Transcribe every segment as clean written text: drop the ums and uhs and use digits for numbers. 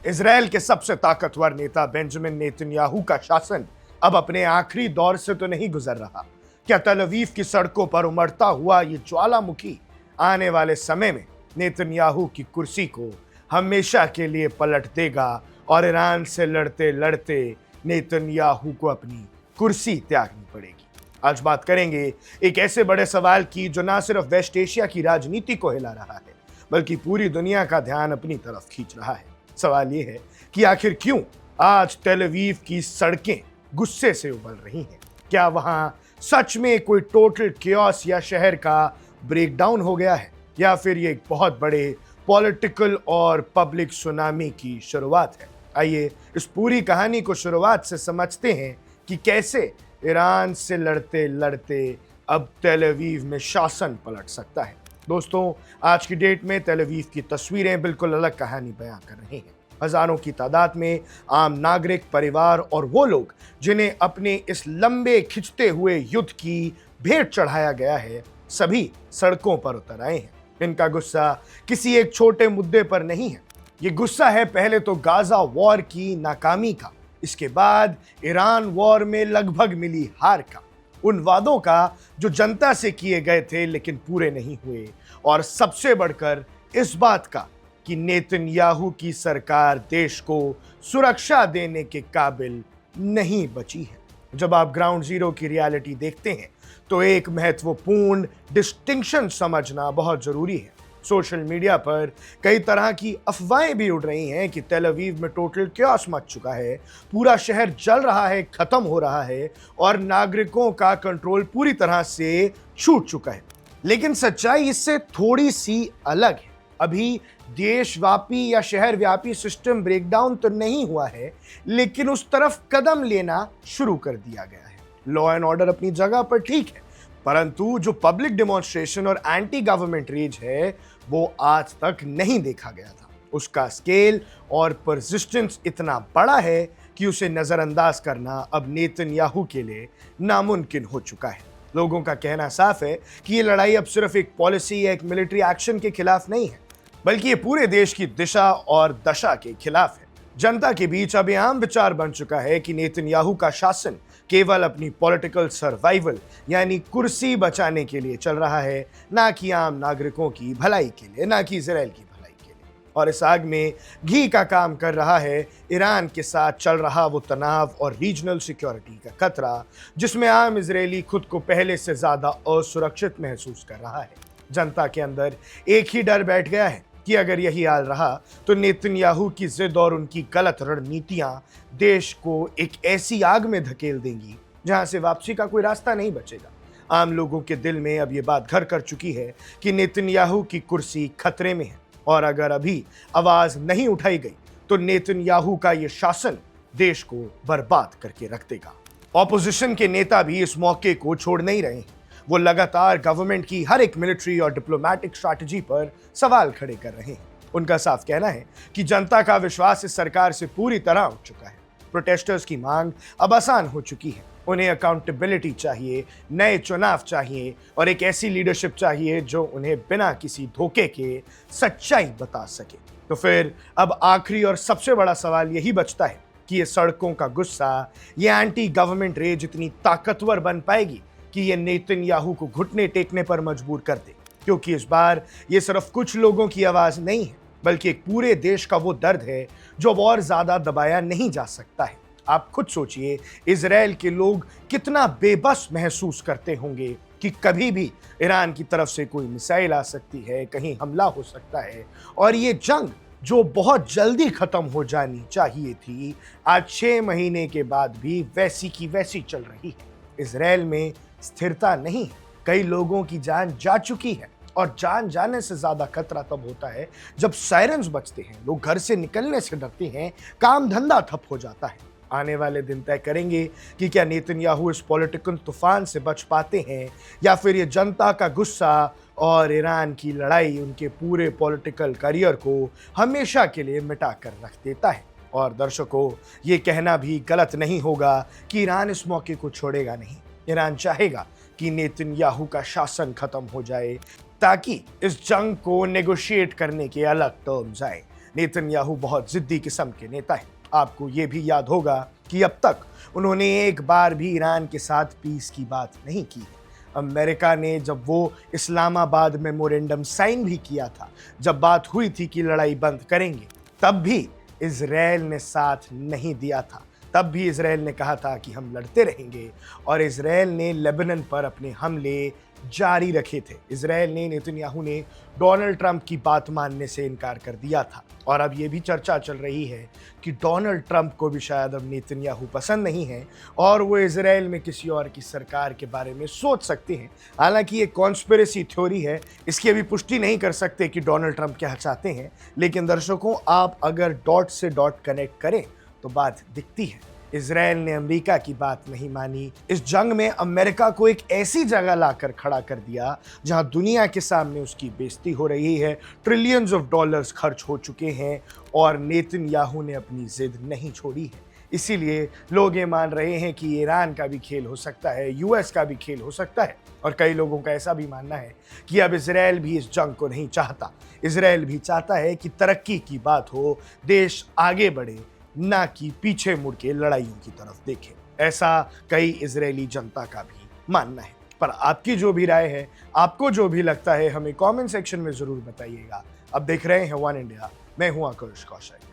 Israel के सबसे ताकतवर नेता बेंजामिन नेतन्याहू का शासन अब अपने आखिरी दौर से तो नहीं गुजर रहा। क्या तल अवीव की सड़कों पर उमड़ता हुआ ये ज्वालामुखी आने वाले समय में नेतन्याहू की कुर्सी को हमेशा के लिए पलट देगा और ईरान से लड़ते लड़ते नेतन्याहू को अपनी कुर्सी त्यागनी पड़ेगी? आज बात करेंगे एक ऐसे बड़े सवाल की जो ना सिर्फ वेस्ट एशिया की राजनीति को हिला रहा है बल्कि पूरी दुनिया का ध्यान अपनी तरफ खींच रहा है। सवाल यह है कि आखिर क्यों आज तेल अवीव की सड़कें गुस्से से उबल रही हैं? क्या वहां सच में कोई टोटल कियोस या शहर का ब्रेकडाउन हो गया है, या फिर ये एक बहुत बड़े पॉलिटिकल और पब्लिक सुनामी की शुरुआत है? आइए इस पूरी कहानी को शुरुआत से समझते हैं कि कैसे ईरान से लड़ते लड़ते अब तेल अवीव में शासन पलट सकता है। दोस्तों, आज की डेट में तेल अवीव की तस्वीरें बिल्कुल अलग कहानी बयां कर रही हैं। हजारों की तादाद में आम नागरिक, परिवार और वो लोग जिन्हें अपने इस लंबे खिंचते हुए युद्ध की भेंट चढ़ाया गया है, सभी सड़कों पर उतर आए हैं। इनका गुस्सा किसी एक छोटे मुद्दे पर नहीं है। ये गुस्सा है पहले तो गाजा वॉर की नाकामी का, इसके बाद ईरान वॉर में लगभग मिली हार का, उन वादों का जो जनता से किए गए थे लेकिन पूरे नहीं हुए, और सबसे बढ़कर इस बात का कि नेतन्याहू की सरकार देश को सुरक्षा देने के काबिल नहीं बची है। जब आप ग्राउंड जीरो की रियलिटी देखते हैं तो एक महत्वपूर्ण डिस्टिंक्शन समझना बहुत जरूरी है। सोशल मीडिया पर कई तरह की अफवाहें भी उड़ रही हैं कि तेल अवीव में टोटल क्योस मच चुका है, पूरा शहर जल रहा है, खत्म हो रहा है और नागरिकों का कंट्रोल पूरी तरह से छूट चुका है। लेकिन सच्चाई इससे थोड़ी सी अलग है। अभी देशव्यापी या शहर व्यापी सिस्टम ब्रेकडाउन तो नहीं हुआ है, लेकिन उस तरफ कदम लेना शुरू कर दिया गया है। लॉ एंड ऑर्डर अपनी जगह पर ठीक है, परंतु जो पब्लिक डिमॉन्स्ट्रेशन और एंटी गवर्नमेंट रेज है वो आज तक नहीं देखा गया था। उसका स्केल और परसिस्टेंस इतना बड़ा है कि उसे नजरअंदाज करना अब नेतन्याहू के लिए नामुमकिन हो चुका है। लोगों का कहना साफ है कि ये लड़ाई अब सिर्फ एक पॉलिसी या एक मिलिट्री एक्शन के खिलाफ नहीं है, बल्कि ये पूरे देश की दिशा और दशा के खिलाफ है। जनता के बीच अब आम विचार बन चुका है कि नेतन्याहू का शासन केवल अपनी पॉलिटिकल सर्वाइवल यानी कुर्सी बचाने के लिए चल रहा है, ना कि आम नागरिकों की भलाई के लिए, ना कि इजराइल की भलाई के लिए। और इस आग में घी का काम कर रहा है ईरान के साथ चल रहा वो तनाव और रीजनल सिक्योरिटी का खतरा, जिसमें आम इजरायली खुद को पहले से ज्यादा असुरक्षित महसूस कर रहा है। जनता के अंदर एक ही डर बैठ गया है कि अगर यही हाल रहा तो नेतन्याहू की जिद और उनकी गलत रणनीतियां देश को एक ऐसी आग में धकेल देंगी जहां से वापसी का कोई रास्ता नहीं बचेगा। आम लोगों के दिल में अब ये बात घर कर चुकी है कि नेतन्याहू की कुर्सी खतरे में है, और अगर अभी आवाज नहीं उठाई गई तो नेतन्याहू का ये शासन देश को बर्बाद करके रख देगा। ऑपोजिशन के नेता भी इस मौके को छोड़ नहीं रहे हैं। वो लगातार गवर्नमेंट की हर एक मिलिट्री और डिप्लोमेटिक स्ट्रैटेजी पर सवाल खड़े कर रहे हैं। उनका साफ कहना है कि जनता का विश्वास इस सरकार से पूरी तरह उठ चुका है। प्रोटेस्टर्स की मांग अब आसान हो चुकी है। उन्हें अकाउंटेबिलिटी चाहिए, नए चुनाव चाहिए और एक ऐसी लीडरशिप चाहिए जो उन्हें बिना किसी धोखे के सच्चाई बता सके। तो फिर अब आखिरी और सबसे बड़ा सवाल यही बचता है कि ये सड़कों का गुस्सा, ये एंटी गवर्नमेंट रेज इतनी ताकतवर बन पाएगी कि ये नेतन्याहू को घुटने टेकने पर मजबूर कर दे, क्योंकि इस बार ये सिर्फ कुछ लोगों की आवाज नहीं है बल्कि एक पूरे देश का वो दर्द है जो अब और ज्यादा दबाया नहीं जा सकता है। आप खुद सोचिए, इजराइल के लोग कितना बेबस महसूस करते होंगे कि कभी भी ईरान की तरफ से कोई मिसाइल आ सकती है, कहीं हमला हो सकता है, और ये जंग जो बहुत जल्दी खत्म हो जानी चाहिए थी, आज 6 महीने के बाद भी वैसी की वैसी चल रही है। इजराइल में स्थिरता नहीं, कई लोगों की जान जा चुकी है, और जान जाने से ज्यादा खतरा तब होता है जब सायरन्स बजते हैं, लोग घर से निकलने से डरते हैं, काम धंधा ठप हो जाता है। आने वाले दिन तय करेंगे कि क्या नेतन्याहू इस पॉलिटिकल तूफान से बच पाते हैं, या फिर ये जनता का गुस्सा और ईरान की लड़ाई उनके पूरे पॉलिटिकल करियर को हमेशा के लिए मिटा कर रख देता है। और दर्शकों, ये कहना भी गलत नहीं होगा कि ईरान इस मौके को छोड़ेगा नहीं। ईरान चाहेगा कि नेतन्याहू का शासन खत्म हो जाए ताकि इस जंग को नेगोशिएट करने के अलग टर्म्स आए। नेतन्याहू बहुत जिद्दी किस्म के नेता हैं। आपको ये भी याद होगा कि अब तक उन्होंने एक बार भी ईरान के साथ पीस की बात नहीं की है। अमेरिका ने जब वो इस्लामाबाद मेमोरेंडम साइन भी किया था, जब बात हुई थी कि लड़ाई बंद करेंगे, तब भी इजराइल ने साथ नहीं दिया था। तब भी इजराइल ने कहा था कि हम लड़ते रहेंगे और इजराइल ने लेबनान पर अपने हमले जारी रखे थे। इजराइल ने, नेतन्याहू ने डोनाल्ड ट्रंप की बात मानने से इनकार कर दिया था और अब ये भी चर्चा चल रही है कि डोनाल्ड ट्रंप को भी शायद अब नेतन्याहू पसंद नहीं है और वो इजराइल में किसी और की सरकार के बारे में सोच सकते हैं। हालांकि ये कॉन्स्पिरेसी थ्योरी है, इसकी अभी पुष्टि नहीं कर सकते कि डोनाल्ड ट्रंप क्या चाहते हैं, लेकिन दर्शकों, आप अगर डॉट से डॉट कनेक्ट करें तो बात दिखती है। इजराइल ने अमेरिका की बात नहीं मानी। इस जंग में अमेरिका को एक ऐसी जगह लाकर खड़ा कर दिया जहां दुनिया के सामने उसकी बेइज्जती हो रही है। ट्रिलियंस ऑफ डॉलर्स खर्च हो चुके हैं और नेतन्याहू ने अपनी जिद नहीं छोड़ी है। इसीलिए लोग ये मान रहे हैं कि ईरान का भी खेल हो सकता है, यूएस का भी खेल हो सकता है और कई लोगों का ऐसा भी मानना है कि अब इजराइल भी इस जंग को नहीं चाहता। इजराइल भी चाहता है कि तरक्की की बात हो, देश आगे बढ़े, ना कि पीछे मुड़ के लड़ाइयों की तरफ देखे। ऐसा कई इजरायली जनता का भी मानना है। पर आपकी जो भी राय है, आपको जो भी लगता है, हमें कमेंट सेक्शन में जरूर बताइएगा। अब देख रहे हैं वन इंडिया, मैं हूं आकाश Kaushik.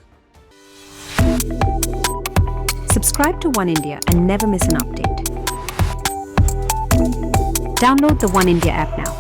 Subscribe to One India and never miss an update. Download the One India app now.